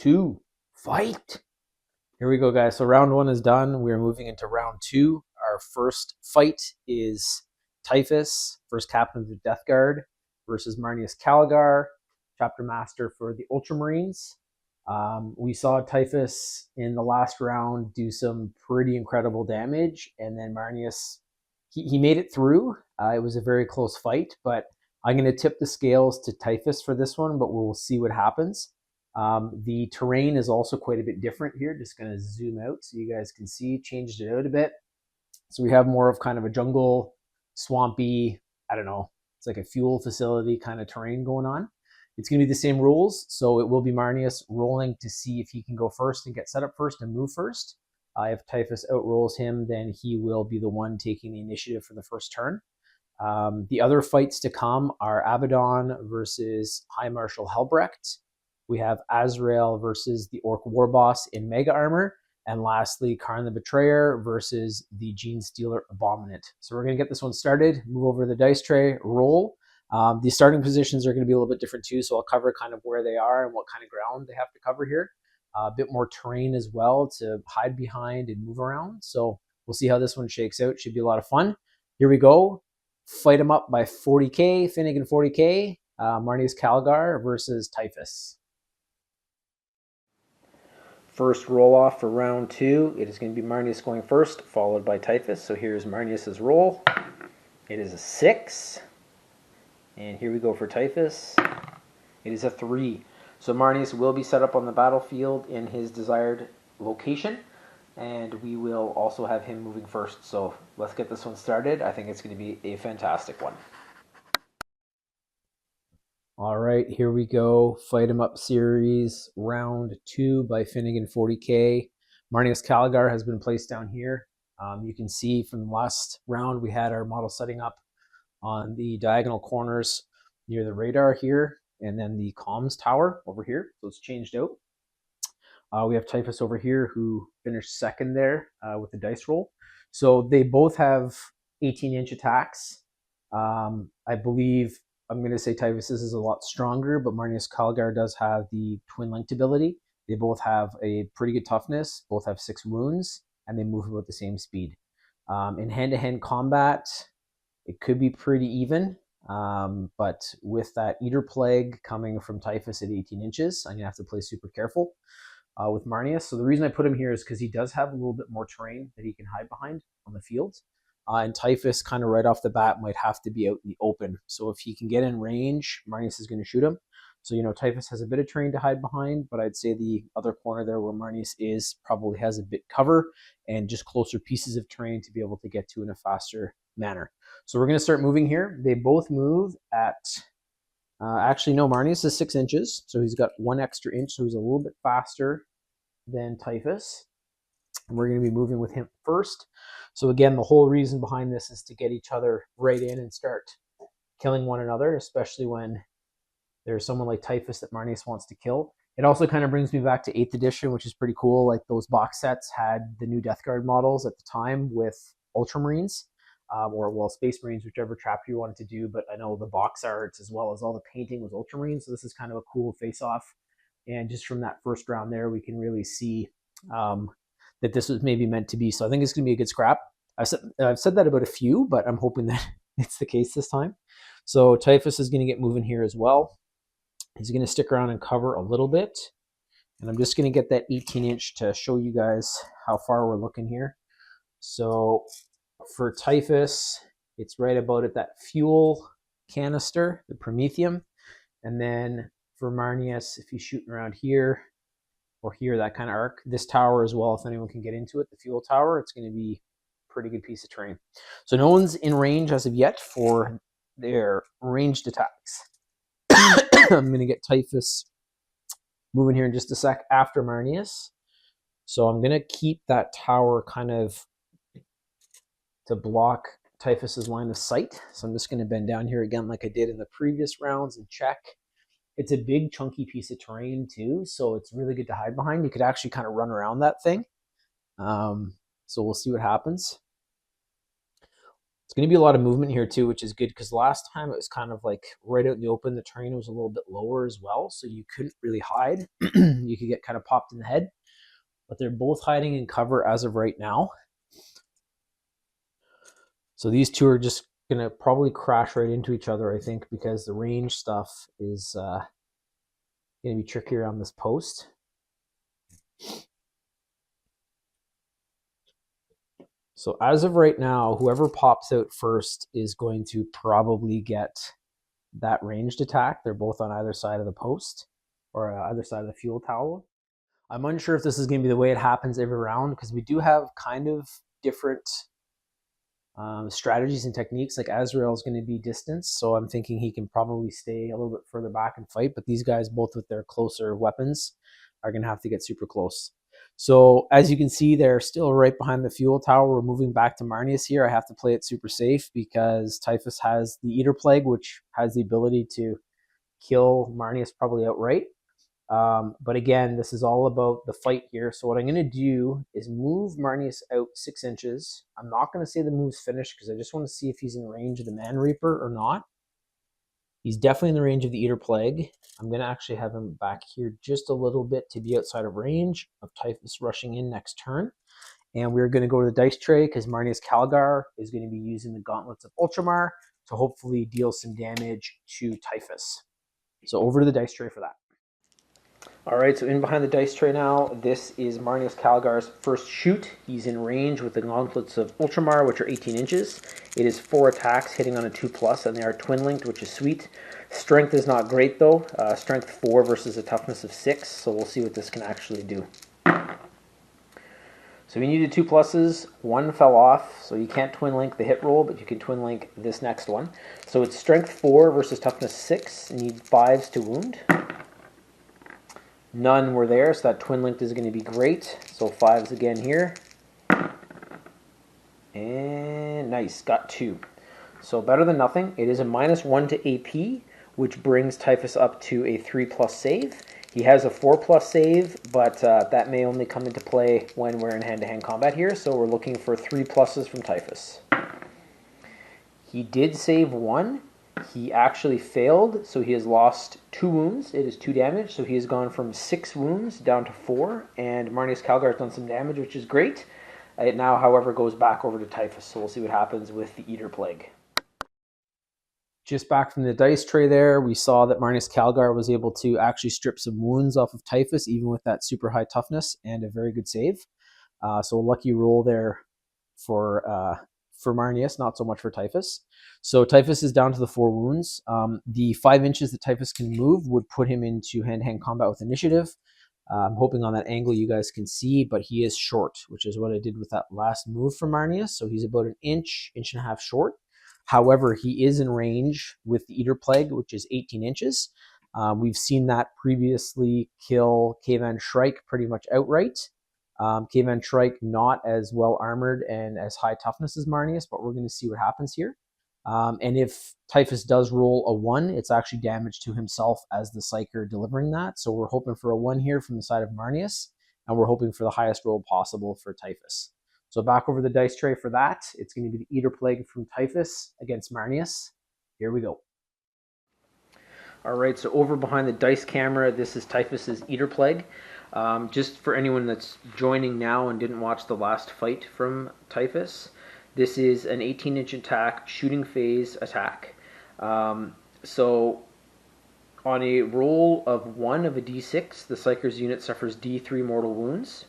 2, fight. Here we go, guys. So round 1 is done. We're moving into round 2. Our first fight is Typhus, first captain of the Death Guard, versus Marneus Calgar, chapter master for the Ultramarines. We saw Typhus in the last round do some pretty incredible damage, and then Marneus, he made it through. It was a very close fight, but I'm going to tip the scales to Typhus for this one, but we'll see what happens. The terrain is also quite a bit different here. Just going to zoom out so you guys can see. Changed it out a bit. So we have more of kind of a jungle, swampy, I don't know, it's like a fuel facility kind of terrain going on. It's going to be the same rules, so it will be Marneus rolling to see if he can go first and get set up first and move first. If Typhus outrolls him, then he will be the one taking the initiative for the first turn. The other fights to come are Abaddon versus High Marshal Helbrecht. We have Azrael versus the Orc Warboss in Mega Armor. And lastly, Karn the Betrayer versus the Gene Stealer Abominant. So we're going to get this one started, move over the dice tray, roll. The starting positions are going to be a little bit different too, so I'll cover kind of where they are and what kind of ground they have to cover here. A bit more terrain as well to hide behind and move around. So we'll see how this one shakes out. Should be a lot of fun. Here we go. Fight 'em up by 40K, Finnigan 40K, Marneus Calgar versus Typhus. First roll off for round 2. It is going to be Marneus going first, followed by Typhus. So here's Marneus's roll. It is a 6. And here we go for Typhus. It is a 3. So Marneus will be set up on the battlefield in his desired location. And we will also have him moving first. So let's get this one started. I think it's going to be a fantastic one. All right, here we go. Fight 'em up series, round 2 by Finnigan 40K. Marneus Calgar has been placed down here. You can see from the last round, we had our model setting up on the diagonal corners near the radar here, and then the comms tower over here. So it's changed out. We have Typhus over here who finished second there with the dice roll. So they both have 18-inch attacks. I believe I'm going to say Typhus is a lot stronger, but Marneus Calgar does have the twin linked ability. They both have a pretty good toughness, both have 6 wounds, and they move about the same speed. In hand-to-hand combat, it could be pretty even, but with that Eater Plague coming from Typhus at 18 inches, I'm going to have to play super careful with Marneus. So the reason I put him here is because he does have a little bit more terrain that he can hide behind on the field. And Typhus kind of right off the bat might have to be out in the open. So if he can get in range, Marneus is going to shoot him. So, you know, Typhus has a bit of terrain to hide behind, but I'd say the other corner there where Marneus is probably has a bit cover and just closer pieces of terrain to be able to get to in a faster manner. So we're going to start moving here. They both move at, actually no, Marneus is 6 inches. So he's got 1 extra inch. So he's a little bit faster than Typhus. And we're going to be moving with him first. So again, the whole reason behind this is to get each other right in and start killing one another, especially when there's someone like Typhus that Marneus wants to kill. It also kind of brings me back to 8th edition, which is pretty cool. Like those box sets had the new Death Guard models at the time with Ultramarines, or well, Space Marines, whichever chapter you wanted to do. But I know the box art as well as all the painting was Ultramarines. So this is kind of a cool face-off. And just from that first round there, we can really see that this was maybe meant to be. So I think it's going to be a good scrap. I've said that about a few, but I'm hoping that it's the case this time. So Typhus is going to get moving here as well. He's going to stick around and cover a little bit. And I'm just going to get that 18-inch to show you guys how far we're looking here. So for Typhus, it's right about at that fuel canister, the Promethium. And then for Marneus, if he's shooting around here, or here, that kind of arc. This tower as well, if anyone can get into it, the fuel tower, it's going to be a pretty good piece of terrain. So no one's in range as of yet for their ranged attacks. I'm going to get Typhus moving here in just a sec after Marneus. So I'm going to keep that tower kind of to block Typhus's line of sight. So I'm just going to bend down here again like I did in the previous rounds and check. It's a big, chunky piece of terrain, too, so it's really good to hide behind. You could actually kind of run around that thing. So we'll see what happens. It's going to be a lot of movement here too, which is good because last time it was kind of like right out in the open. The terrain was a little bit lower as well, so you couldn't really hide. You could get kind of popped in the head, but they're both hiding in cover as of right now. So these two are just going to probably crash right into each other, I think, because the range stuff is going to be trickier on this post. So as of right now, whoever pops out first is going to probably get that ranged attack. They're both on either side of the post or either side of the fuel tower. I'm unsure if this is going to be the way it happens every round because we do have kind of different strategies and techniques. Like Azrael is going to be distance, so I'm thinking he can probably stay a little bit further back and fight, but these guys, both with their closer weapons, are going to have to get super close. So as you can see, they're still right behind the fuel tower. We're moving back to Marneus here. I have to play it super safe because Typhus has the Eater Plague, which has the ability to kill Marneus probably outright. But again, this is all about the fight here. So what I'm going to do is move Marneus out 6 inches. I'm not going to say the move's finished because I just want to see if he's in range of the Man Reaper or not. He's definitely in the range of the Eater Plague. I'm going to actually have him back here just a little bit to be outside of range of Typhus rushing in next turn. And we're going to go to the dice tray because Marneus Calgar is going to be using the Gauntlets of Ultramar to hopefully deal some damage to Typhus. So over to the dice tray for that. All right, so in behind the dice tray now, this is Marneus Calgar's first shoot. He's in range with the Gauntlets of Ultramar, which are 18 inches. It is 4 attacks hitting on a 2+, and they are twin-linked, which is sweet. Strength is not great, though. Strength 4 versus a toughness of 6, so we'll see what this can actually do. So we needed 2+, 1 fell off, so you can't twin-link the hit roll, but you can twin-link this next one. So it's Strength 4 versus toughness 6, need 5s to wound. None were there, so that twin linked is going to be great. So 5s again here. And nice, got 2. So better than nothing. It is a -1 to AP, which brings Typhus up to a 3+ save. He has a 4+ save, but that may only come into play when we're in hand-to-hand combat here. So we're looking for 3+ from Typhus. He did save 1. He actually failed, so he has lost 2 wounds. It is 2 damage, so he has gone from 6 wounds down to 4, and Marneus Calgar has done some damage, which is great. It now, however, goes back over to Typhus, so we'll see what happens with the Eater Plague. Just back from the dice tray there, we saw that Marneus Calgar was able to actually strip some wounds off of Typhus, even with that super high toughness, and a very good save. So a lucky roll there for Marneus, not so much for Typhus. So Typhus is down to the 4 wounds. The 5 inches that Typhus can move would put him into hand-to-hand combat with initiative. I'm hoping on that angle you guys can see, but he is short, which is what I did with that last move from Marneus. So he's about an inch and a half short. However, he is in range with the Eater Plague, which is 18 inches. We've seen that previously kill Kayvan Shrike pretty much outright. Kayvan Shrike not as well armored and as high toughness as Marneus, but we're going to see what happens here. And if Typhus does roll a 1, it's actually damage to himself as the Psyker delivering that. So we're hoping for a 1 here from the side of Marneus, and we're hoping for the highest roll possible for Typhus. So back over the dice tray for that. It's going to be the Eater Plague from Typhus against Marneus. Here we go. All right, so over behind the dice camera, this is Typhus's Eater Plague. Just for anyone that's joining now and didn't watch the last fight from Typhus, this is an 18-inch attack, shooting phase attack. So on a roll of 1 of a d6, the Psyker's unit suffers d3 mortal wounds.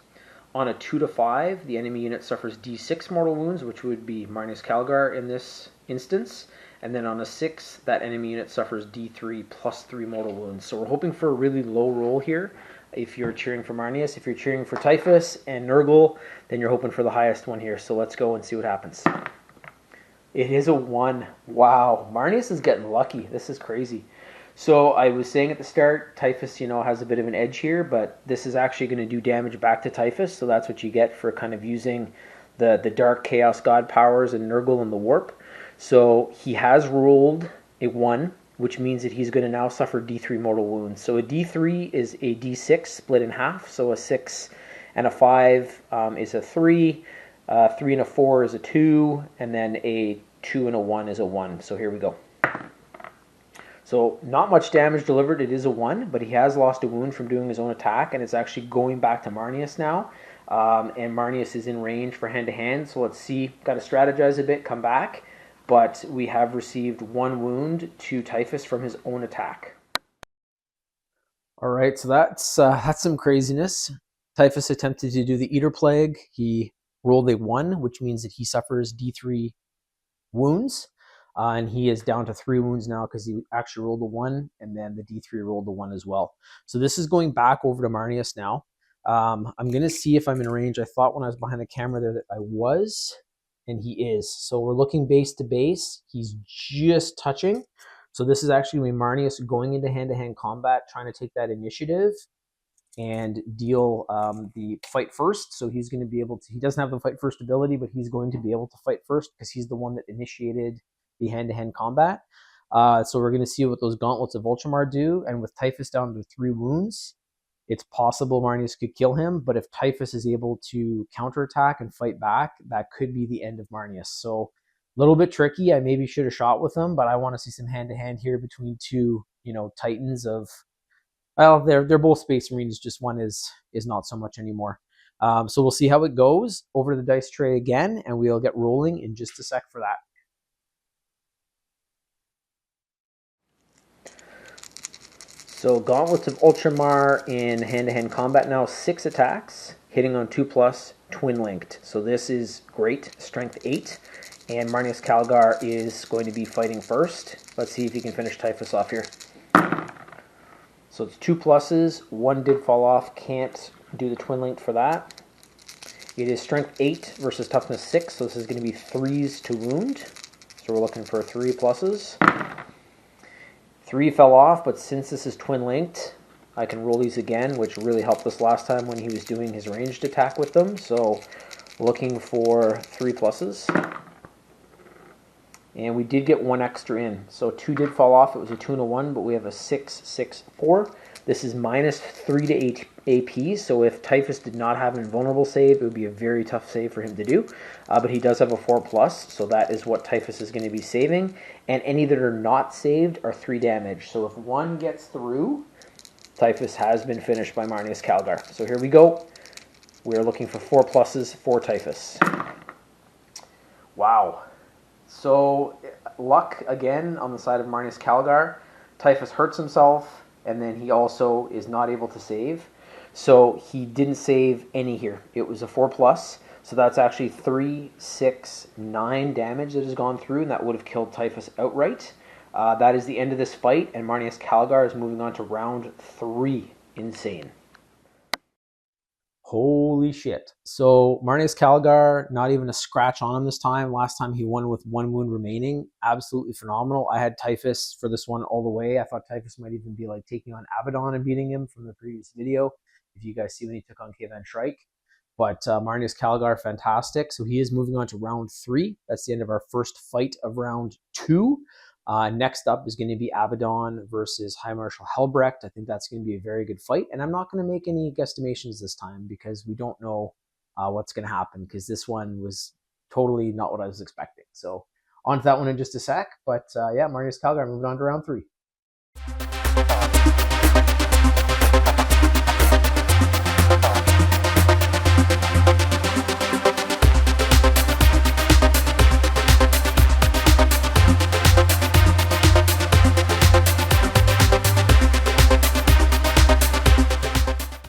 On a 2 to 5, the enemy unit suffers d6 mortal wounds, which would be Marneus Calgar in this instance. And then on a 6, that enemy unit suffers d3 plus 3 mortal wounds. So we're hoping for a really low roll here. If you're cheering for Marneus, if you're cheering for Typhus and Nurgle, then you're hoping for the highest one here. So let's go and see what happens. It is a 1. Wow, Marneus is getting lucky. This is crazy. So I was saying at the start, Typhus, has a bit of an edge here, but this is actually going to do damage back to Typhus. So that's what you get for kind of using the Dark Chaos God powers and Nurgle and the Warp. So he has rolled a 1. Which means that he's going to now suffer d3 mortal wounds. So a d3 is a d6 split in half. So a 6 and a 5 is a 3, 3 and a 4 is a 2, and then a 2 and a 1 is a 1. So here we go. So not much damage delivered. It is a 1, but he has lost a wound from doing his own attack, and it's actually going back to Marneus now. And Marneus is in range for hand-to-hand, so let's see. Got to strategize a bit, come back. But we have received 1 wound to Typhus from his own attack. All right, so that's some craziness. Typhus attempted to do the Eater Plague. He rolled a 1, which means that he suffers D3 wounds. And he is down to 3 wounds now because he actually rolled a 1, and then the D3 rolled a 1 as well. So this is going back over to Marneus now. I'm going to see if I'm in range. I thought when I was behind the camera there that I was, and he is. So we're looking base to base. He's just touching. So this is actually going to be Marneus going into hand-to-hand combat, trying to take that initiative and deal the fight first. So he's going to be able to, he doesn't have the fight first ability, but he's going to be able to fight first because he's the one that initiated the hand-to-hand combat. So we're going to see what those gauntlets of Ultramar do. And with Typhus down to 3 wounds, it's possible Marneus could kill him. But if Typhus is able to counterattack and fight back, that could be the end of Marneus. So a little bit tricky. I maybe should have shot with him, but I want to see some hand-to-hand here between 2, titans of, well, they're both Space Marines. Just one is not so much anymore. So we'll see how it goes. Over to the dice tray again, and we'll get rolling in just a sec for that. So Gauntlets of Ultramar in hand-to-hand combat now, 6 attacks, hitting on 2+, twin-linked. So this is great, strength 8. And Marneus Calgar is going to be fighting first. Let's see if he can finish Typhus off here. So it's 2 pluses, 1 did fall off, can't do the twin-linked for that. It is strength 8 versus toughness 6, so this is going to be 3s to wound. So we're looking for 3 pluses. 3 fell off, but since this is twin-linked, I can roll these again, which really helped us last time when he was doing his ranged attack with them. So looking for 3 pluses. And we did get 1 extra in. So 2 did fall off. It was a 2 and a 1, but we have a 6, 6, 4. This is minus 3 to 8 AP, so if Typhus did not have an invulnerable save, it would be a very tough save for him to do. But he does have a 4+, so that is what Typhus is going to be saving. And any that are not saved are 3 damage. So if 1 gets through, Typhus has been finished by Marneus Calgar. So here we go. We're looking for 4 pluses for Typhus. Wow. So luck again on the side of Marneus Calgar. Typhus hurts himself, and then he also is not able to save. So he didn't save any here. It was a 4+, so that's actually 3, 6, 9 damage that has gone through, and that would have killed Typhus outright. That is the end of this fight, and Marneus Calgar is moving on to round 3. Insane. Holy shit. So Marneus Calgar, not even a scratch on him this time. Last time he won with 1 wound remaining. Absolutely phenomenal. I had Typhus for this one all the way. I thought Typhus might even be like taking on Abaddon and beating him from the previous video, if you guys see when he took on Kayvan Shrike. But Marneus Calgar, fantastic. So he is moving on to round 3. That's the end of our first fight of round 2. Next up is going to be Abaddon versus High Marshal Helbrecht. I think that's going to be a very good fight. And I'm not going to make any guesstimations this time because we don't know what's going to happen, because this one was totally not what I was expecting. So on to that one in just a sec. But yeah, Marneus Calgar moving on to round 3.